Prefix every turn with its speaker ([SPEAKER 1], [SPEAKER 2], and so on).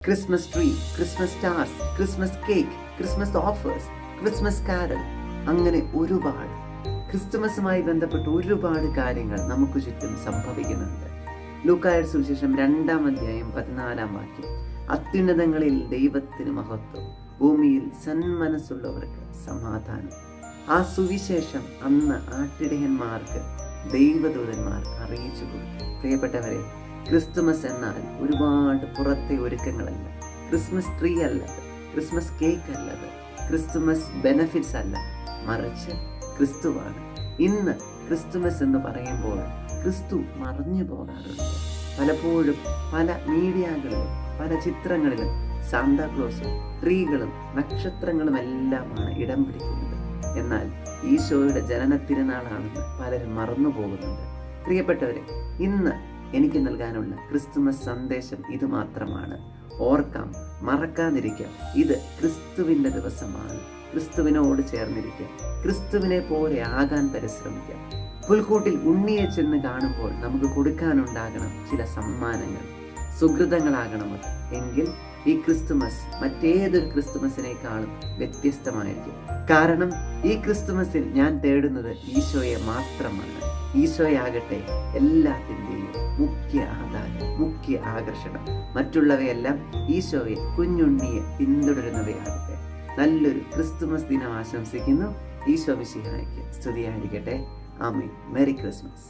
[SPEAKER 1] Christmas tree, Christmas stars, Christmas cake, Christmas offers, Christmas carol, അങ്ങനെ ഒരുപാട് ക്രിസ്തുമസുമായി ബന്ധപ്പെട്ട് ഒരുപാട് കാര്യങ്ങൾ നമുക്ക് ചുറ്റും സംഭവിക്കുന്നുണ്ട്. ലൂക്കായുടെ സുവിശേഷം 2-ാം അധ്യായം 14-ാം വാക്യം, അത്യുന്നതങ്ങളിൽ ദൈവത്തിന് മഹത്വം, ഭൂമിയിൽ സന്മനസ്സുള്ളവർക്ക് സമാധാനം. ആ സുവിശേഷം അന്ന് ആട്ടിടയന്മാർക്ക് ദൈവദൂതന്മാർ അറിയിച്ചു കൊടുത്തു. പ്രിയപ്പെട്ടവരെ, ക്രിസ്തുമസ് എന്നാൽ ഒരുപാട് പുറത്തെ ഒരുക്കങ്ങളല്ല, ക്രിസ്മസ് ട്രീ അല്ലത്, ക്രിസ്മസ് കേക്ക് അല്ലത്, ക്രിസ്തുമസ് ബെനഫിറ്റ്സ് അല്ല, മറിച്ച് ക്രിസ്തുവാണ്. ഇന്ന് ക്രിസ്തുമസ് എന്ന് പറയുമ്പോൾ ക്രിസ്തു മറഞ്ഞു പോകാറുണ്ട്. പലപ്പോഴും പല മീഡിയകളിലും പല ചിത്രങ്ങളിലും സാന്താക്ലോസും ട്രീകളും നക്ഷത്രങ്ങളും എല്ലാമാണ് ഇടം പിടിക്കുന്നത്. എന്നാൽ ഈശോയുടെ ജനന തിരുനാളാണെന്ന് പലരും മറന്നു പോകുന്നുണ്ട്. പ്രിയപ്പെട്ടവരെ, ഇന്ന് എനിക്ക് നൽകാനുള്ള ക്രിസ്തുമസ് സന്ദേശം ഇത് മാത്രമാണ്. ഓർക്കാം, മറക്കാതിരിക്കാം. ഇത് ക്രിസ്തുവിൻ്റെ ദിവസമാണ്. ക്രിസ്തുവിനോട് ചേർന്നിരിക്കാം, ക്രിസ്തുവിനെ പോലെ ആകാൻ പരിശ്രമിക്കാം. പുൽക്കൂട്ടിൽ ഉണ്ണിയെ ചെന്ന് കാണുമ്പോൾ നമുക്ക് കൊടുക്കാനുണ്ടാകണം ചില സമ്മാനങ്ങൾ, സുഹൃതങ്ങളാകണം അത്. എങ്കിൽ ഈ ക്രിസ്തുമസ് മറ്റേതൊരു ക്രിസ്തുമസിനേക്കാളും വ്യത്യസ്തമായിരിക്കും. കാരണം ഈ ക്രിസ്തുമസിൽ ഞാൻ തേടുന്നത് ഈശോയെ മാത്രമാണ്. ഈശോയാകട്ടെ എല്ലാത്തിൻ്റെയും മുഖ്യ ആധാരം, മുഖ്യ ആകർഷണം. മറ്റുള്ളവയെല്ലാം ഈശോയെ, കുഞ്ഞുണ്ണിയെ പിന്തുടരുന്നവയാകട്ടെ. നല്ലൊരു ക്രിസ്തുമസ് ദിനം ആശംസിക്കുന്നു. ഈശോ മിശിഹായ്ക്ക് സ്തുതിയായിരിക്കട്ടെ. ആമേൻ. Merry Christmas.